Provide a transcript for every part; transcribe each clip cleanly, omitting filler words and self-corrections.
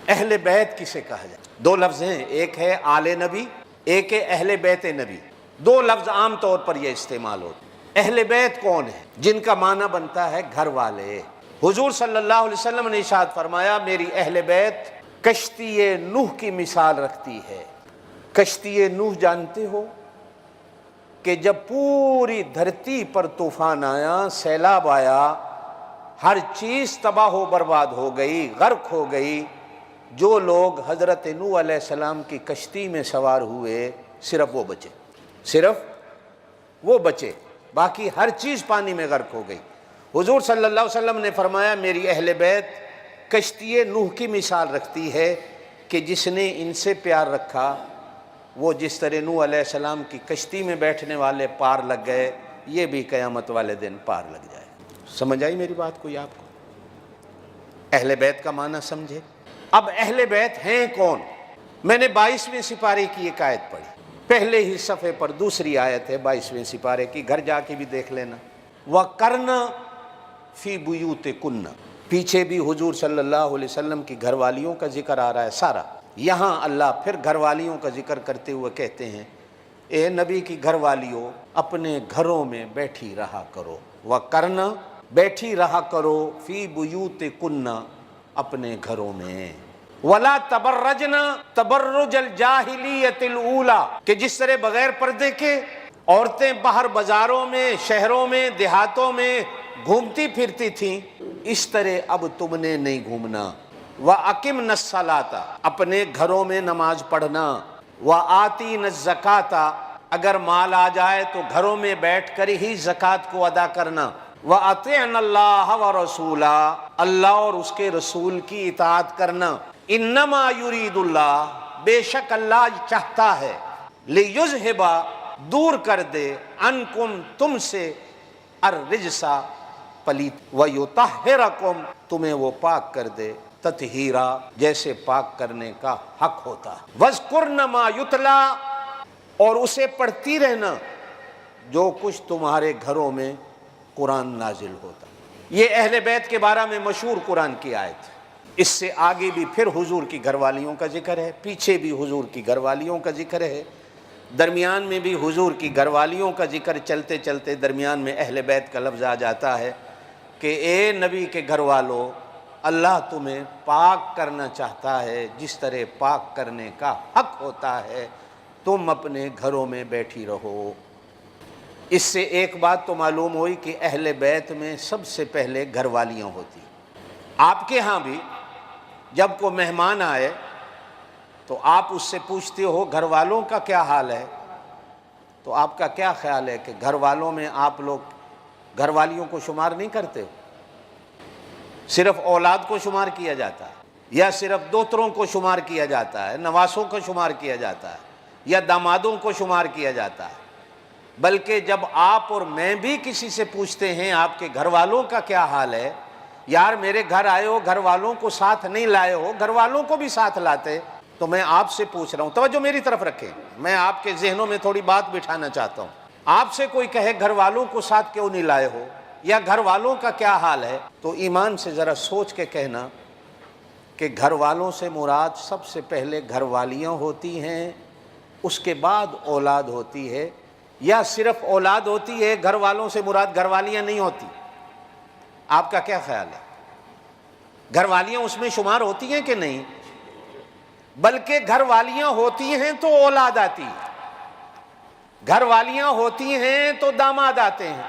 اہل بیت کسے کہا جائے؟ دو لفظ ہیں، ایک ہے آل نبی، ایک ہے اہل بیت نبی۔ دو لفظ عام طور پر یہ استعمال ہوتے ہیں۔ اہل بیت کون ہے؟ جن کا معنی بنتا ہے گھر والے۔ حضور صلی اللہ علیہ وسلم نے ارشاد فرمایا میری اہل بیت کشتی نوح کی مثال رکھتی ہے۔ کشتی نوح جانتے ہو کہ جب پوری دھرتی پر طوفان آیا، سیلاب آیا، ہر چیز تباہ و برباد ہو گئی، غرق ہو گئی، جو لوگ حضرت نوح علیہ السلام کی کشتی میں سوار ہوئے صرف وہ بچے، صرف وہ بچے، باقی ہر چیز پانی میں غرق ہو گئی۔ حضور صلی اللہ علیہ وسلم نے فرمایا میری اہل بیت کشتی نوح کی مثال رکھتی ہے کہ جس نے ان سے پیار رکھا وہ جس طرح نوح علیہ السلام کی کشتی میں بیٹھنے والے پار لگ گئے، یہ بھی قیامت والے دن پار لگ جائے۔ سمجھ آئی میری بات کوئی آپ کو؟ اہل بیت کا معنی سمجھے؟ اب اہل بیت ہیں کون؟ میں نے 22ویں سپارے کی ایک آیت پڑھی، پہلے ہی صفحے پر دوسری آیت ہے 22ویں سپارے کی، گھر جا کے بھی دیکھ لینا۔ وَقَرْنَ فِي بُيُوتِكُنَّ، پیچھے بھی حضور صلی اللہ علیہ وسلم کی گھر والیوں کا ذکر آ رہا ہے سارا، یہاں اللہ پھر گھر والیوں کا ذکر کرتے ہوئے کہتے ہیں اے نبی کی گھر والیوں اپنے گھروں میں بیٹھی رہا کرو، وَقَرْنَ بیٹھی رہا کرو، فی بیوتکن اپنے گھروں میں، وَلَا تَبَرَّجْنَ تَبَرُّجَ الْجَاهِلِيَّةِ الْأُولَى، کہ جس طرح بغیر پردے کے عورتیں باہر بازاروں میں، شہروں میں، دیہاتوں میں گھومتی پھرتی تھیں، اس طرح اب تم نے نہیں گھومنا۔ وَأَقِمْنَ الصَّلَاةَ اپنے گھروں میں نماز پڑھنا، وَآتِينَ الزَّكَاةَ اگر مال آ جائے تو گھروں میں بیٹھ کر ہی زکوٰۃ کو ادا کرنا، وَأَطِعْنَ اللَّهَ وَرَسُولَهُ اللہ اور اس کے رسول کی اطاعت کرنا، انما یرید اللہ بے شک اللہ چاہتا ہے، لیذہب دور کر دے، عنکم تم سے، الرجس پلیت، ویطہرکم تمہیں وہ پاک کر دے، تطہیرا جیسے پاک کرنے کا حق ہوتا ہے، وَاذْكُرْنَ مَا يُتْلَى اور اسے پڑھتی رہنا جو کچھ تمہارے گھروں میں قرآن نازل ہوتا۔ یہ اہل بیت کے بارے میں مشہور قرآن کی آیت ہے۔ اس سے آگے بھی پھر حضور کی گھر والیوں کا ذکر ہے، پیچھے بھی حضور کی گھر والیوں کا ذکر ہے، درمیان میں بھی حضور کی گھر والیوں کا ذکر، چلتے چلتے درمیان میں اہل بیت کا لفظ آ جاتا ہے کہ اے نبی کے گھر والوں اللہ تمہیں پاک کرنا چاہتا ہے جس طرح پاک کرنے کا حق ہوتا ہے، تم اپنے گھروں میں بیٹھی رہو۔ اس سے ایک بات تو معلوم ہوئی کہ اہل بیت میں سب سے پہلے گھر والیاں ہوتی۔ آپ کے ہاں بھی جب کوئی مہمان آئے تو آپ اس سے پوچھتے ہو گھر والوں کا کیا حال ہے، تو آپ کا کیا خیال ہے کہ گھر والوں میں آپ لوگ گھر والیوں کو شمار نہیں کرتے ہو؟ صرف اولاد کو شمار کیا جاتا ہے، یا صرف دوتروں کو شمار کیا جاتا ہے، نواسوں کو شمار کیا جاتا ہے، یا دامادوں کو شمار کیا جاتا ہے؟ بلکہ جب آپ اور میں بھی کسی سے پوچھتے ہیں آپ کے گھر والوں کا کیا حال ہے، یار میرے گھر آئے ہو گھر والوں کو ساتھ نہیں لائے ہو، گھر والوں کو بھی ساتھ لاتے، تو میں آپ سے پوچھ رہا ہوں، توجہ میری طرف رکھیں، میں آپ کے ذہنوں میں تھوڑی بات بٹھانا چاہتا ہوں۔ آپ سے کوئی کہے گھر والوں کو ساتھ کیوں نہیں لائے ہو، یا گھر والوں کا کیا حال ہے، تو ایمان سے ذرا سوچ کے کہنا کہ گھر والوں سے مراد سب سے پہلے گھر والیاں ہوتی ہیں، اس کے بعد اولاد ہوتی ہے، یا صرف اولاد ہوتی ہے، گھر والوں سے مراد گھر والیاں نہیں ہوتی؟ آپ کا کیا خیال ہے؟ گھر والیاں اس میں شمار ہوتی ہیں کہ نہیں؟ بلکہ گھر والیاں ہوتی ہیں تو اولاد آتی ہے، گھر والیاں ہوتی ہیں تو داماد آتے ہیں،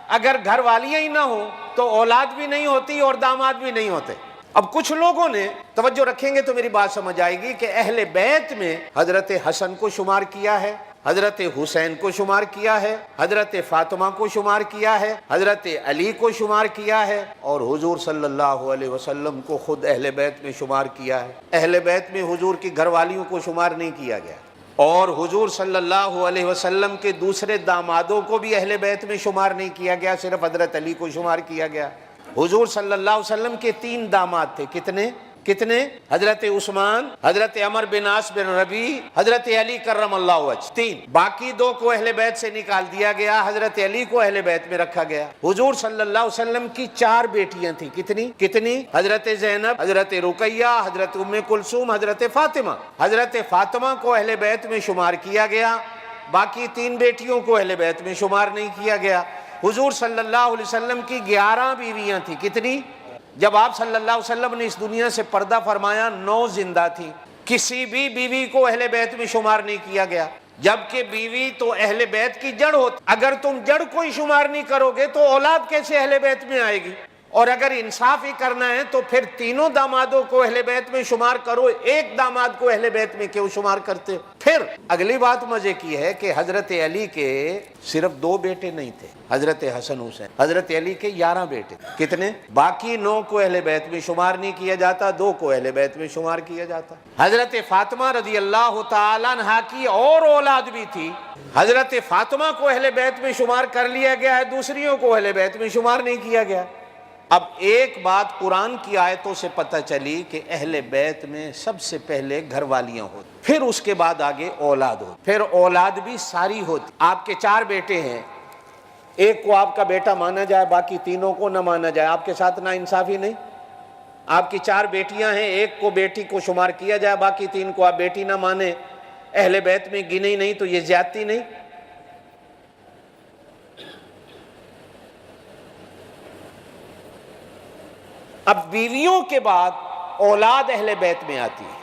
اگر گھر والیاں ہی نہ ہوں تو اولاد بھی نہیں ہوتی اور داماد بھی نہیں ہوتے۔ اب کچھ لوگوں نے توجہ رکھیں گے تو میری بات سمجھ آئے گی کہ اہل بیت میں حضرت حسن کو شمار کیا ہے، حضرت حسین کو شمار کیا ہے، حضرت فاطمہ کو شمار کیا ہے، حضرت علی کو شمار کیا ہے، اور حضور صلی اللہ علیہ وسلم کو خود اہل بیت میں شمار کیا ہے۔ اہل بیت میں حضور کی گھر والیوں کو شمار نہیں کیا گیا، اور حضور صلی اللہ علیہ وسلم کے دوسرے دامادوں کو بھی اہل بیت میں شمار نہیں کیا گیا، صرف حضرت علی کو شمار کیا گیا۔ حضور صلی اللہ علیہ وسلم کے 3 داماد تھے، کتنے؟ کتنے؟ حضرت عثمان، حضرت عمر بن عاص بن ربیع، حضرت علی کرم اللہ وجہ، 3۔ باقی 2 کو اہل بیت سے نکال دیا گیا، حضرت علی کو اہل بیت میں رکھا گیا۔ حضور صلی اللہ علیہ وسلم کی 4 بیٹیاں تھیں، کتنی؟ حضرت زینب، حضرت رقیہ، حضرت ام کلثوم، حضرت فاطمہ۔ حضرت فاطمہ کو اہل بیت میں شمار کیا گیا، باقی 3 بیٹیوں کو اہل بیت میں شمار نہیں کیا گیا۔ حضور صلی اللہ علیہ وسلم کی 11 بیویاں تھیں، کتنی؟ جب آپ صلی اللہ علیہ وسلم نے اس دنیا سے پردہ فرمایا 9 زندہ تھی، کسی بھی بیوی کو اہل بیت میں شمار نہیں کیا گیا، جبکہ بیوی تو اہل بیت کی جڑ ہوتی۔ اگر تم جڑ کوئی شمار نہیں کرو گے تو اولاد کیسے اہل بیت میں آئے گی؟ اور اگر انصاف ہی کرنا ہے تو پھر 3 دامادوں کو اہل بیت میں شمار کرو، ایک داماد کو اہل بیت میں کیوں شمار کرتے؟ پھر اگلی بات مزے کی ہے کہ حضرت علی کے صرف 2 بیٹے نہیں تھے، حضرت حسن حسین، حضرت علی کے 11 بیٹے، کتنے؟ باقی 9 کو اہل بیت میں شمار نہیں کیا جاتا، 2 کو اہل بیت میں شمار کیا جاتا۔ حضرت فاطمہ رضی اللہ تعالیٰ عنہا کی اور اولاد بھی تھی، حضرت فاطمہ کو اہل بیت میں شمار کر لیا گیا ہے، دوسریوں کو اہل بیت میں شمار نہیں کیا گیا۔ اب ایک بات قرآن کی آیتوں سے پتہ چلی کہ اہل بیت میں سب سے پہلے گھر والیاں ہوتی، پھر اس کے بعد آگے اولاد ہوتی، پھر اولاد بھی ساری ہوتی۔ آپ کے 4 بیٹے ہیں، ایک کو آپ کا بیٹا مانا جائے، باقی 3 کو نہ مانا جائے، آپ کے ساتھ نا انصافی نہیں؟ آپ کی 4 بیٹیاں ہیں، ایک کو بیٹی کو شمار کیا جائے، باقی 3 کو آپ بیٹی نہ مانے، اہل بیت میں گنے نہیں، تو یہ زیادتی نہیں؟ اب بیویوں کے بعد اولاد اہل بیت میں آتی ہے،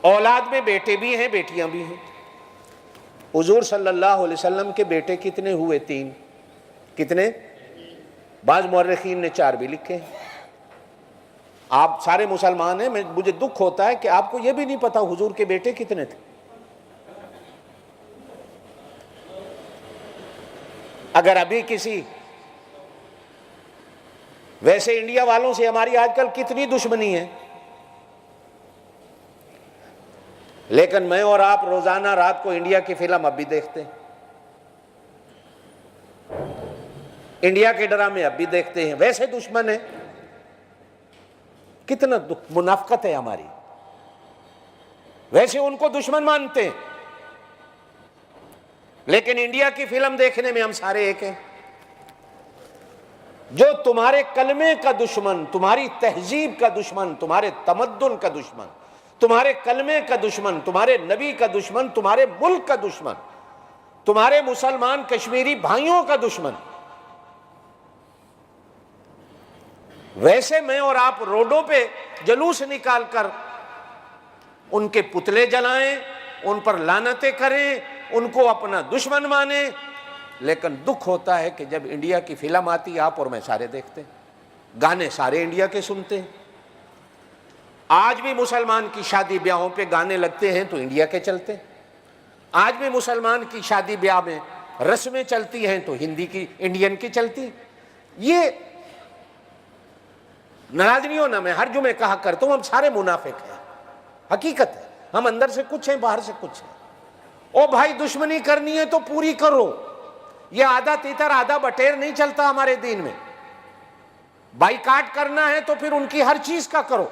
اولاد میں بیٹے بھی ہیں، بیٹیاں بھی ہیں۔ حضور صلی اللہ علیہ وسلم کے بیٹے کتنے ہوئے؟ 3۔ کتنے؟ بعض مورخین نے 4 بھی لکھے ہیں۔ آپ سارے مسلمان ہیں، مجھے دکھ ہوتا ہے کہ آپ کو یہ بھی نہیں پتا حضور کے بیٹے کتنے تھے۔ اگر ابھی کسی، ویسے انڈیا والوں سے ہماری آج کل کتنی دشمنی ہے، لیکن میں اور آپ روزانہ رات کو انڈیا کی فلم اب بھی دیکھتے ہیں، انڈیا کے ڈرامے اب بھی دیکھتے ہیں، ویسے دشمن ہیں۔ کتنا منافقت ہے ہماری، ویسے ان کو دشمن مانتے ہیں، لیکن انڈیا کی فلم دیکھنے میں ہم سارے ایک ہیں۔ جو تمہارے کلمے کا دشمن، تمہاری تہذیب کا دشمن، تمہارے تمدن کا دشمن، تمہارے کلمے کا دشمن، تمہارے نبی کا دشمن، تمہارے ملک کا دشمن، تمہارے مسلمان کشمیری بھائیوں کا دشمن، ویسے میں اور آپ روڈوں پہ جلوس نکال کر ان کے پتلے جلائیں، ان پر لعنتیں کریں، ان کو اپنا دشمن مانیں، لیکن دکھ ہوتا ہے کہ جب انڈیا کی فلم آتی، آپ اور میں سارے دیکھتے ہیں، گانے سارے انڈیا کے سنتے ہیں۔ آج بھی مسلمان کی شادی بیاہوں پہ گانے لگتے ہیں تو انڈیا کے چلتے ہیں، آج بھی مسلمان کی شادی بیاہ میں رسمیں چلتی ہیں تو ہندی کی، انڈین کی چلتی ہیں۔ یہ ناراض نہیں ہونا، میں ہر جمعے کہا کرتا ہوں، ہم سارے منافق ہیں، حقیقت ہے، ہم اندر سے کچھ ہیں، باہر سے کچھ ہیں۔ او بھائی، دشمنی کرنی ہے تو پوری کرو، یہ آدھا تیتر آدھا بٹیر نہیں چلتا ہمارے دین میں۔ بائیکاٹ کرنا ہے تو پھر ان کی ہر چیز کا کرو۔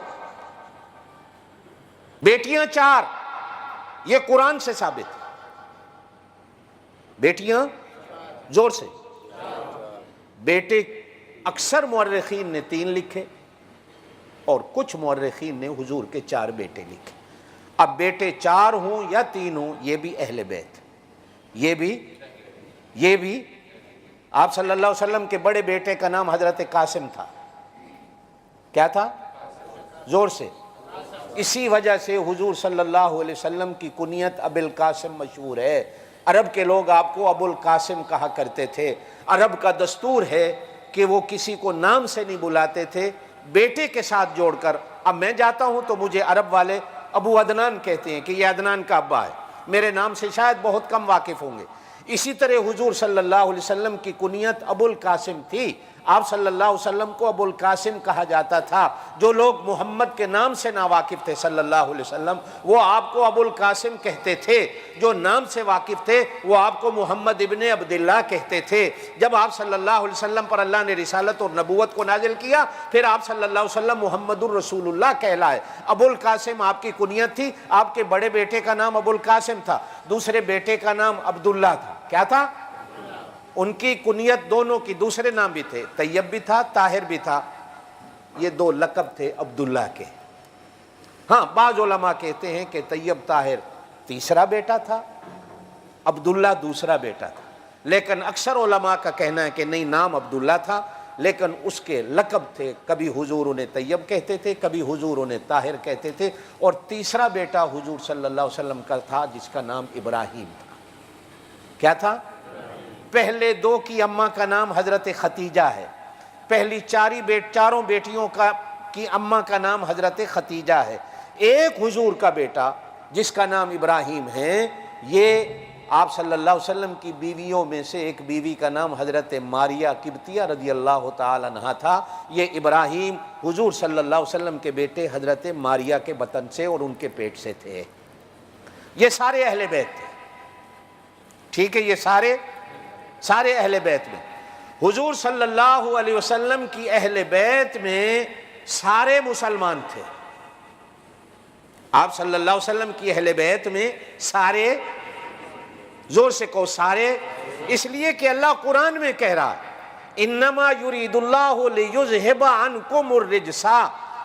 بیٹیاں 4، یہ قرآن سے ثابت ہے، بیٹیاں زور سے، بیٹے اکثر مورخین نے 3 لکھے اور کچھ مورخین نے حضور کے 4 بیٹے لکھے۔ اب بیٹے 4 ہوں یا 3 ہوں، یہ بھی اہل بیت، یہ بھی آپ صلی اللہ علیہ وسلم کے بڑے بیٹے کا نام حضرت قاسم تھا۔ کیا تھا؟ زور سے۔ اسی وجہ سے حضور صلی اللہ علیہ وسلم کی کنیت ابو القاسم مشہور ہے۔ عرب کے لوگ آپ کو ابو القاسم کہا کرتے تھے۔ عرب کا دستور ہے کہ وہ کسی کو نام سے نہیں بلاتے تھے، بیٹے کے ساتھ جوڑ کر۔ اب میں جاتا ہوں تو مجھے عرب والے ابو عدنان کہتے ہیں کہ یہ عدنان کا ابا ہے، میرے نام سے شاید بہت کم واقف ہوں گے۔ اسی طرح حضور صلی اللہ علیہ وسلم کی کنیت ابو القاسم تھی۔ آپ صلی اللہ علیہ وسلم کو ابو القاسم کہا جاتا تھا. جو لوگ محمد کے نام سے ناواقف تھے صلی اللہ علیہ وسلم وہ آپ کو ابو القاسم کہتے تھے. جو نام سے واقف تھے وہ آپ کو محمد ابن عبداللہ کہتے تھے. جب آپ صلی اللہ علیہ وسلم پر اللہ نے رسالت اور نبوت کو نازل کیا پھر آپ صلی اللہ علیہ وسلم محمد الرسول اللہ کہلائے. ابو القاسم آپ کی کنیت تھی. آپ کے بڑے بیٹے کا نام ابو القاسم تھا, دوسرے بیٹے کا نام عبداللہ تھا. کیا تھا؟ ان کی کنیت دونوں کی دوسرے نام بھی تھے, طیب بھی تھا, طاہر بھی تھا. یہ دو لقب تھے عبداللہ کے. ہاں بعض علماء کہتے ہیں کہ طیب طاہر تیسرا بیٹا تھا, عبداللہ دوسرا بیٹا تھا, لیکن اکثر علماء کا کہنا ہے کہ نہیں, نام عبداللہ تھا لیکن اس کے لقب تھے. کبھی حضور انہیں طیب کہتے تھے, کبھی حضور انہیں طاہر کہتے تھے. اور تیسرا بیٹا حضور صلی اللہ علیہ وسلم کا تھا جس کا نام ابراہیم تھا. کیا تھا؟ پہلے دو کی اماں کا نام حضرت ختیجہ ہے. پہلی چاروں بیٹیوں کی اماں کا نام حضرت ختیجہ ہے. ایک حضور کا بیٹا جس کا نام ابراہیم ہے, یہ آپ صلی اللہ علیہ وسلم کی بیویوں میں سے ایک بیوی کا نام حضرت ماریہ قبطیہ رضی اللہ تعالی عنہا تھا. یہ ابراہیم حضور صلی اللہ علیہ وسلم کے بیٹے حضرت ماریہ کے بطن سے اور ان کے پیٹ سے تھے. یہ سارے اہل بیت تھے. ٹھیک ہے, یہ سارے اہل بیت میں. حضور صلی اللہ علیہ وسلم کی اہل بیت میں سارے مسلمان تھے. آپ صلی اللہ علیہ وسلم کی اہل بیت میں سارے, زور سے کہو سارے, اس لیے کہ اللہ قرآن میں کہہ رہا انما یرید اللہ لیذھب عنکم الرجس,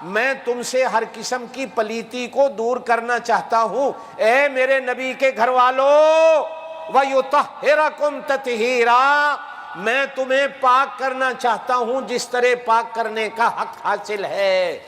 میں تم سے ہر قسم کی پلیتی کو دور کرنا چاہتا ہوں اے میرے نبی کے گھر والوں. وَيُطَهِّرَكُمْ تَطْهِيرًا, میں تمہیں پاک کرنا چاہتا ہوں جس طرح پاک کرنے کا حق حاصل ہے.